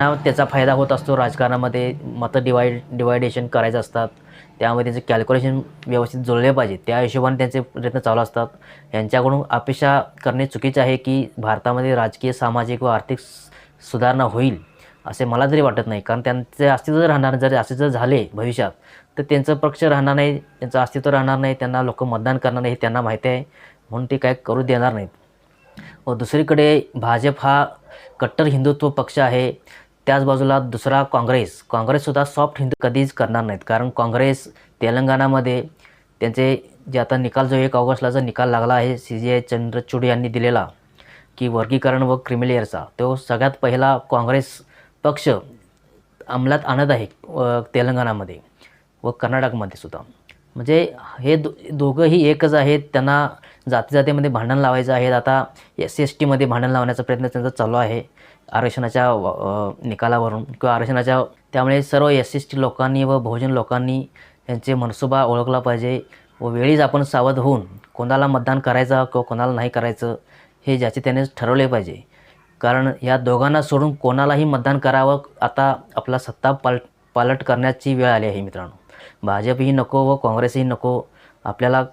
त्याचा फायदा होत असतो राजकारणामध्ये. मतं डिवायडेशन करायचं असतात. त्यामध्ये त्यांचे कॅल्क्युलेशन व्यवस्थित जुळले पाहिजे. त्या हिशोबाने त्यांचे प्रयत्न चालू असतात. यांच्याकडून अपेक्षा करणे चुकीचे आहे की भारतामध्ये राजकीय, सामाजिक व आर्थिक सुधारणा होईल असे मला तरी वाटत नाही. कारण त्यांचे अस्तित्व राहणार, जर असे जर झाले भविष्यात तर त्यांचं पक्ष राहणार नाही, त्यांचं अस्तित्व राहणार नाही, त्यांना लोक मतदान करणार नाही हे त्यांना माहिती आहे. म्हणून ते काय करू देणार नाहीत. व दुसरीकडे भाजप हा कट्टर हिंदुत्व पक्ष आहे. त्याच बाजूला दुसरा काँग्रेससुद्धा सॉफ्ट हिंदू कधीच करणार नाहीत. कारण काँग्रेस तेलंगणामध्ये त्यांचे जे आता निकाल जो 1 ऑगस्टला जो निकाल लागला आहे CJI चंद्रचूड यांनी दिलेला की वर्गीकरण व क्रिमिलेअरचा, तो सगळ्यात पहिला काँग्रेस पक्ष अंमलात आणत आहे तेलंगणामध्ये व कर्नाटकमध्ये सुद्धा. म्हणजे हे दोघंही एकच आहेत. त्यांना जातीमध्ये भांडण लावायचं आहे. आता SC-STमध्ये भांडण लावण्याचा प्रयत्न त्यांचा चालू आहे आरक्षणाच्या निकालावरून किंवा आरक्षणाच्या. त्यामुळे सर्व SC-ST लोकांनी व बहुजन लोकांनी यांचे मनसुबा ओळखला पाहिजे व वेळीच आपण सावध होऊन कोणाला मतदान करायचं किंवा कोणाला नाही करायचं हे ज्याचे त्याने ठरवले पाहिजे. कारण या दोघांना सोडून कोणालाही मतदान करावं, आता आपला सत्ता पालट करण्याची वेळ आली आहे मित्रांनो. भाजपही नको व काँग्रेसही नको. आपल्याला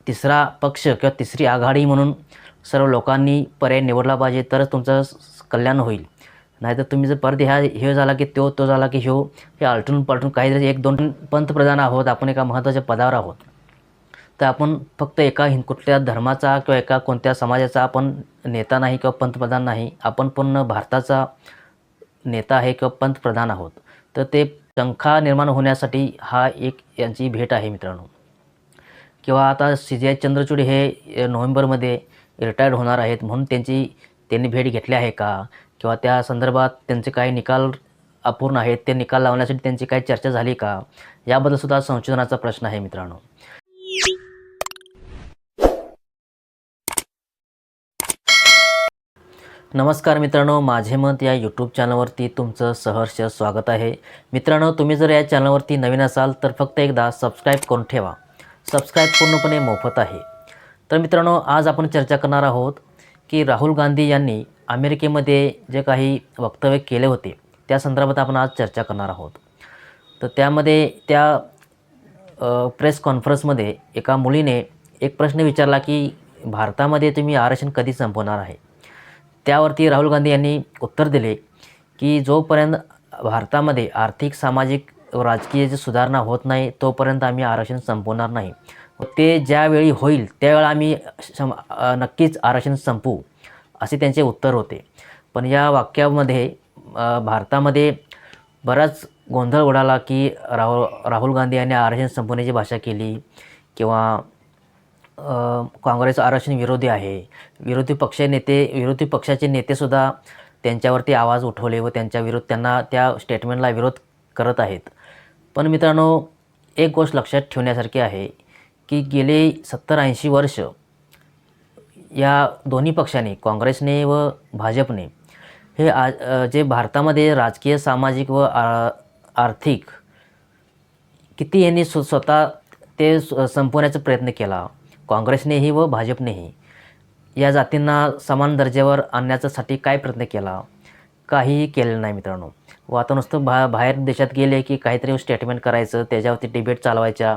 तिसरा पक्ष किंवा तिसरी आघाडी म्हणून सर्व लोकांनी पर्याय निवडला पाहिजे, तरच तुमचं कल्याण होईल. नाहीतर तुम्ही जर परत हे झाला की तो झाला की हे आलटून पलटून काहीतरी 1-2 पंतप्रधान आहोत, आपण एका महत्त्वाच्या पदावर आहोत, तर आपण फक्त एका कुठल्या धर्माचा किंवा एका कोणत्या समाजाचा आपण नेता नाही किंवा पंतप्रधान नाही, आपण पूर्ण भारताचा नेता आहे किंवा पंतप्रधान आहोत. तर ते शंका निर्माण होण्यासाठी हा एक यांची भेट आहे मित्रांनो. किंवा आता CJI चंद्रचूड हे नोव्हेंबरमध्ये रिटायर्ड होणार आहेत, म्हणून त्यांनी भेट घेतली आहे का, किंवा त्या संदर्भात त्यांचे काही निकाल अपूर्ण आहेत, ते निकाल लावण्यासाठी त्यांची काही चर्चा झाली का, याबद्दल सुद्धा संशोधनाचा प्रश्न आहे मित्रांनो. नमस्कार मित्रांनो, माझे मत या यूट्यूब चॅनलवरती तुमचं सहर्ष स्वागत आहे. मित्रांनो, तुम्ही जर या चॅनलवरती नवीन असाल तर फक्त एकदा सबस्क्राईब करून ठेवा. सबस्क्राईब पूर्णपणे मोफत आहे. तर मित्रांनो, आज आपण चर्चा करणार आहोत की राहुल गांधी यांनी अमेरिकेमध्ये जे काही वक्तव्य केले होते त्या संदर्भात आपण आज चर्चा करणार आहोत. तर त्यामध्ये त्या प्रेस कॉन्फरन्समध्ये एका मुलीने एक प्रश्न विचारला की भारतामध्ये तुम्ही आरक्षण कधी संपवणार आहे. त्यावरती राहुल गांधी यांनी उत्तर दिले की जोपर्यंत भारतामध्ये आर्थिक, सामाजिक व राजकीय सुधारणा होत नाही तोपर्यंत आम्ही आरक्षण संपवणार नाही. ते ज्यावेळी होईल त्यावेळी आम्ही नक्कीच आरक्षण संपवू, असे त्यांचे उत्तर होते. पण या वाक्यामध्ये भारतामध्ये बराच गोंधळ उडाला की राहुल गांधी यांनी आरक्षण संपवण्याची भाषा केली किंवा काँग्रेस आरक्षण विरोधी आहे. विरोधी पक्षाचे नेतेसुद्धा त्यांच्यावरती आवाज उठवले व त्यांना त्या स्टेटमेंटला विरोध करत आहेत. पण मित्रांनो, एक गोष्ट लक्षात ठेवण्यासारखी आहे की गेले 70-80 वर्ष या दोन्ही पक्षांनी, काँग्रेसने व भाजपने, हे जे भारतामध्ये राजकीय, सामाजिक व आर्थिक किती यांनी स्वतः ते संपवण्याचा प्रयत्न केला. काँग्रेसनेही व भाजपनेही या जातींना समान दर्जावर आणण्यासाठी काय प्रयत्न केला, काहीही केलेलं नाही मित्रांनो. व आता नुसतं बाहेर देशात गेले की काहीतरी स्टेटमेंट करायचं, त्याच्यावरती डिबेट चालवायच्या,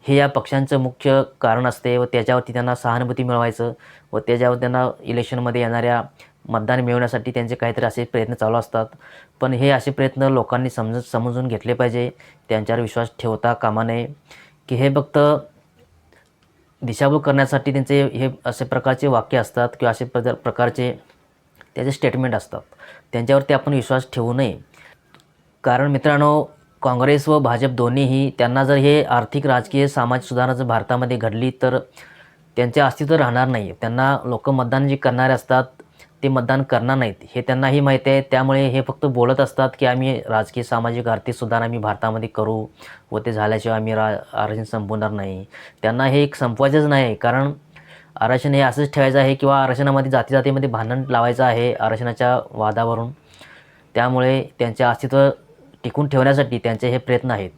हे या पक्षांचं मुख्य कारण असते व त्याच्यावरती त्यांना सहानुभूती मिळवायचं व त्याच्यावर त्यांना इलेक्शनमध्ये येणाऱ्या मतदान मिळवण्यासाठी त्यांचे काहीतरी असे प्रयत्न चालू असतात. पण हे असे प्रयत्न लोकांनी समजून घेतले पाहिजे. त्यांच्यावर विश्वास ठेवता कामा नये की हे फक्त दिशाभूल करण्यासाठी त्यांचे हे असे प्रकारचे वाक्य असतात किंवा असे प्रकारचे त्याचे स्टेटमेंट असतात. त्यांच्यावरती आपण विश्वास ठेवू नये. कारण मित्रांनो, काँग्रेस व भाजप दोन्हीही, त्यांना जर हे आर्थिक, राजकीय, सामाजिक सुधारणा जर भारतामध्ये घडली तर त्यांचे अस्तित्व राहणार नाही. त्यांना लोक मतदान जे करणारे असतात ते मतदान करणार नाहीत हे त्यांनाही माहीत आहे. त्यामुळे हे फक्त बोलत असतात की आम्ही राजकीय, सामाजिक, आर्थिक सुधारणा आम्ही भारतामध्ये करू व ते झाल्याशिवाय आम्ही आरक्षण संपवणार नाही. त्यांना हे एक संपवायचंच नाही. कारण आरक्षण हे असंच ठेवायचं आहे किंवा आरक्षणामध्ये जातीमध्ये भांडण लावायचं आहे आरक्षणाच्या वादावरून. त्यामुळे त्यांचे अस्तित्व टिकून ठेवण्यासाठी त्यांचे हे प्रयत्न आहेत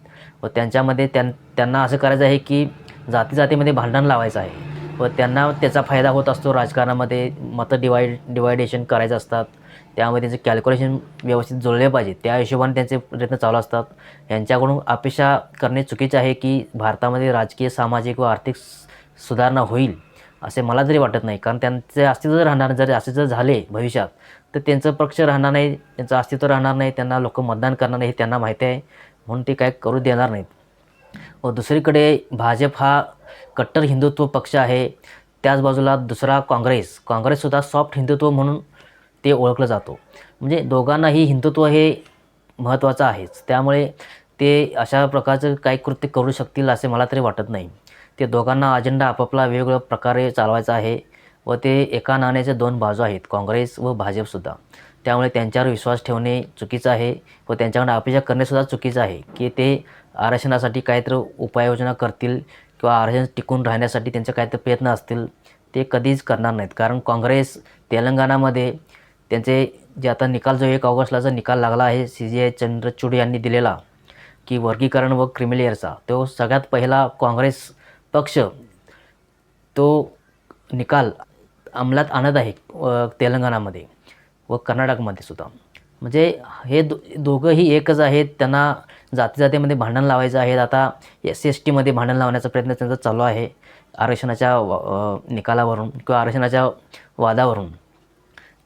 व त्यांच्यामध्ये त्यांना असं करायचं आहे की जातीमध्ये भांडण लावायचं आहे व त्यांना त्याचा फायदा होत असतो राजकारणामध्ये. मतं डिवायडेशन करायचं असतात. त्यामध्ये त्यांचे कॅल्क्युलेशन व्यवस्थित जुळले पाहिजे, त्या हिशोबाने त्यांचे प्रयत्न चालू असतात. यांच्याकडून अपेक्षा करणे चुकीचे आहे की भारतामध्ये राजकीय, सामाजिक व आर्थिक सुधारणा होईल असे मला तरी वाटत नाही. कारण त्यांचे अस्तित्व राहणार, जर असे जर झाले भविष्यात तर त्यांचं पक्ष राहणार नाही, त्यांचं अस्तित्व राहणार नाही, त्यांना लोक मतदान करणार नाही हे त्यांना माहिती आहे, म्हणून ते काय करू देणार नाहीत. व दुसरीकडे भाजप हा कट्टर हिंदुत्व पक्ष आहे. त्याच बाजूला दुसरा काँग्रेससुद्धा सॉफ्ट हिंदुत्व म्हणून ते ओळखलं जातो. म्हणजे दोघांनाही हिंदुत्व हे महत्त्वाचं आहेच. त्यामुळे ते अशा प्रकारचं काही कृत्य करू शकतील असे मला तरी वाटत नाही. ते दोघांना अजेंडा आपापला वेगवेगळ्या प्रकारे चालवायचा आहे व ते एका नाण्याच्या दोन बाजू आहेत, काँग्रेस व भाजपसुद्धा. त्यामुळे त्यांच्यावर विश्वास ठेवणे चुकीचं आहे व त्यांच्याकडे अपेक्षा करणेसुद्धा चुकीचं आहे की ते आरक्षणासाठी काहीतरी उपाययोजना करतील किंवा आरक्षण टिकून राहण्यासाठी त्यांचे काहीतरी प्रयत्न असतील, ते कधीच करणार नाहीत. कारण काँग्रेस तेलंगणामध्ये त्यांचे जे आता निकाल जो 1 ऑगस्टला जो निकाल लागला आहे CJI चंद्रचूड यांनी दिलेला की वर्गीकरण व क्रिमिलेअरचा, तो सगळ्यात पहिला काँग्रेस पक्ष तो निकाल अंमलात आणत आहे तेलंगणामध्ये व कर्नाटकमध्ये सुद्धा. म्हणजे हे दोघंही एकच आहेत. त्यांना जातीमध्ये भांडण लावायचं आहे. आता SC/STमध्ये भांडण लावण्याचा प्रयत्न त्यांचा चालू आहे आरक्षणाच्या निकालावरून किंवा आरक्षणाच्या वादावरून.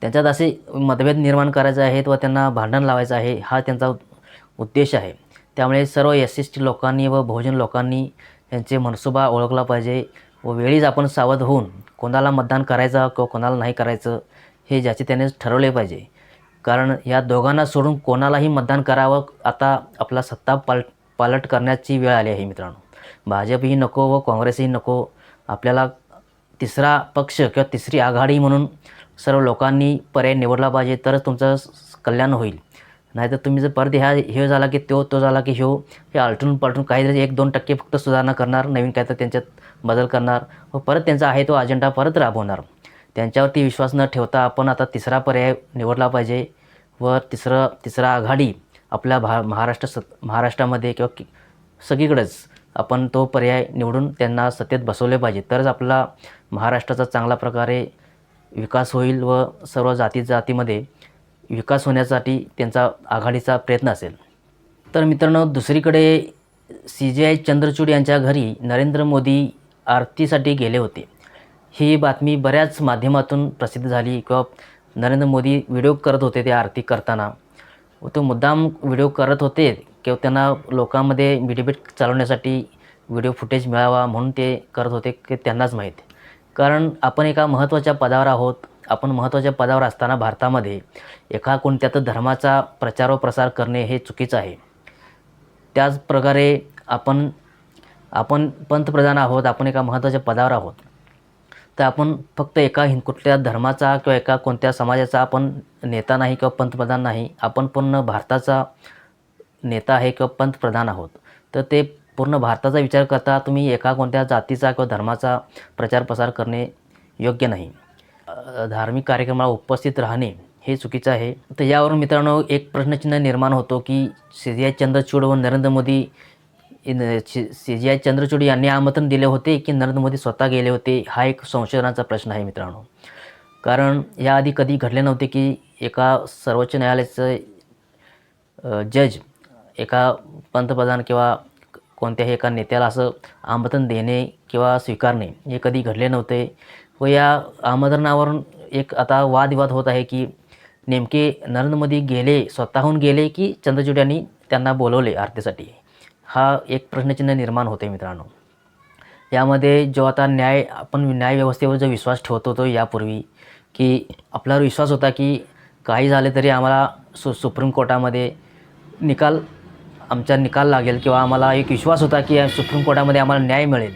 त्यांच्यात असे मतभेद निर्माण करायचे आहेत व त्यांना भांडण लावायचं आहे, हा त्यांचा उद्देश आहे. त्यामुळे सर्व SC/ST लोकांनी व बहुजन लोकांनी यांचे मनसुबा ओळखला पाहिजे व वेळीच आपण सावध होऊन कोणाला मतदान करायचं किंवा कोणाला नाही करायचं हे ज्याचे त्याने ठरवले पाहिजे. कारण या दोघांना सोडून कोणालाही मतदान करावं, आता आपला सत्ता पालट करण्याची वेळ आली आहे मित्रांनो. भाजपही नको व काँग्रेसही नको. आपल्याला तिसरा पक्ष किंवा तिसरी आघाडी म्हणून सर्व लोकांनी पर्याय निवडला पाहिजे, तरच तुमचं कल्याण होईल. नाहीतर तुम्ही जर परत हे झाला की तो झाला की हे आलटून पालटून काहीतरी 1-2% फक्त सुधारणा करणार, नवीन काहीतरी त्यांच्यात बदल करणार व परत त्यांचा आहे तो अजेंडा परत राबवणार. त्यांच्यावरती विश्वास न ठेवता आपण आता तिसरा पर्याय निवडला पाहिजे व तिसरा आघाडी आपल्या महाराष्ट्रामध्ये किंवा सगळीकडेच आपण तो पर्याय निवडून त्यांना सत्तेत बसवले पाहिजे. तरच आपला महाराष्ट्राचा चांगला प्रकारे विकास होईल व सर्व जातीमध्ये विकास होण्यासाठी त्यांचा आघाडीचा प्रयत्न असेल. तर मित्रांनो, दुसरीकडे CJI चंद्रचूड यांच्या घरी नरेंद्र मोदी आरतीसाठी गेले होते. ही बातमी बऱ्याच माध्यमातून प्रसिद्ध झाली किंवा नरेंद्र मोदी व्हिडिओ करत होते ते आरती करताना व तो मुद्दाम व्हिडिओ करत होते किंवा त्यांना लोकांमध्ये डिबेट चालवण्यासाठी व्हिडिओ फुटेज मिळावा म्हणून ते करत होते की त्यांनाच माहीत. कारण आपण एका महत्त्वाच्या पदावर आहोत. आपण महत्त्वाच्या पदावर असताना भारतामध्ये एका कोणत्या तर धर्माचा प्रचार व प्रसार करणे हे चुकीचं आहे. त्याच प्रकारे आपण पंतप्रधान आहोत, आपण एका महत्त्वाच्या पदावर आहोत, तर आपण फक्त कुठल्या धर्माचा किंवा एका कोणत्या समाजाचा आपण नेता नाही किंवा पंतप्रधान नाही. आपण पूर्ण भारताचा नेता आहे किंवा पंतप्रधान आहोत. तर ते पूर्ण भारताचा विचार करता तुम्ही एका कोणत्या जातीचा किंवा धर्माचा प्रचार प्रसार करणे योग्य नाही. धार्मिक कार्यक्रमाला उपस्थित राहणे हे चुकीचं आहे. तर यावरून मित्रांनो एक प्रश्नचिन्ह निर्माण होतो की CJI चंद्रचूड व नरेंद्र मोदी CJI चंद्रचूड यांनी आमंत्रण दिले होते की नरेंद्र मोदी स्वतः गेले होते, हा एक संशोधनाचा प्रश्न आहे मित्रांनो. कारण याआधी कधी घडले नव्हते की एका सर्वोच्च न्यायालयाचं जज एका पंतप्रधान किंवा कोणत्याही एका नेत्याला असं आमंत्रण देणे किंवा स्वीकारणे हे कधी घडले नव्हते. व या आमंत्रणावरून एक आता वादविवाद होत आहे की नेमके नरेंद्र मोदी स्वतःहून गेले की चंद्रचूड यांनी त्यांना बोलवले आरतीसाठी, हा एक प्रश्नचिन्ह निर्माण होते मित्रांनो. यामध्ये जो आता आपण न्यायव्यवस्थेवर जो विश्वास ठेवत होतो यापूर्वी की आपल्यावर विश्वास होता की काही झाले तरी आम्हाला सुप्रीम कोर्टामध्ये निकाल लागेल किंवा आम्हाला एक विश्वास होता की सुप्रीम कोर्टामध्ये आम्हाला न्याय मिळेल.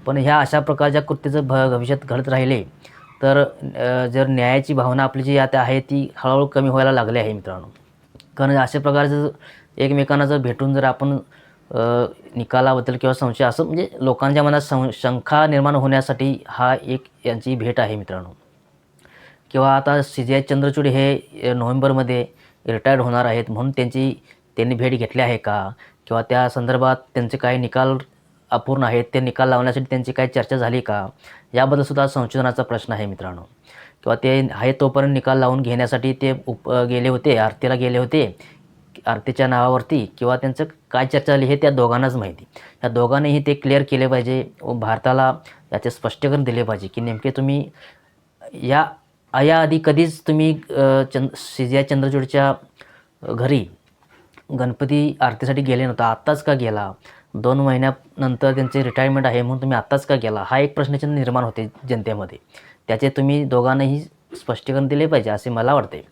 पण ह्या अशा प्रकारच्या कृत्य जर भविष्यात घडत राहिले तर जर न्यायाची भावना आपली जी आता आहे ती हळूहळू कमी व्हायला लागली आहे मित्रांनो. कारण अशा प्रकारचं एकमेकांना जर भेटून जर आपण निकालाबद्दल किंवा संशय असं म्हणजे लोकांच्या मनात शंका निर्माण होण्यासाठी हा एक यांची भेट आहे मित्रांनो. किंवा आता CJI चंद्रचूड हे नोव्हेंबरमध्ये रिटायर्ड होणार आहेत म्हणून त्यांनी भेट घेतली आहे का, किंवा त्या संदर्भात त्यांचे काही निकाल अपूर्ण आहेत ते निकाल लावण्यासाठी त्यांची काही चर्चा झाली का, याबद्दल सुद्धा संशोधनाचा प्रश्न आहे मित्रांनो. किंवा ते आहे तोपर्यंत निकाल लावून घेण्यासाठी ते गेले होते, आरतीला गेले होते आरतीच्या नावावरती, किंवा त्यांचं काय चर्चा झाली हे त्या दोघांनाच माहिती. या दोघांनीही ते क्लिअर केले पाहिजे व भारताला याचे स्पष्टीकरण दिले पाहिजे की नेमके तुम्ही याआधी कधीच तुम्ही CGI चंद्रचूडच्या घरी गणपती आरतीसाठी गेले नव्हता, आत्ताच का गेला? 2 महिन्यानंतर त्यांचे रिटायरमेंट आहे म्हणून तुम्ही आत्ताच का गेला? हा एक प्रश्नचिन्ह निर्माण होते जनतेमध्ये. त्याचे तुम्ही दोघांनाही स्पष्टीकरण दिले पाहिजे असे मला वाटते.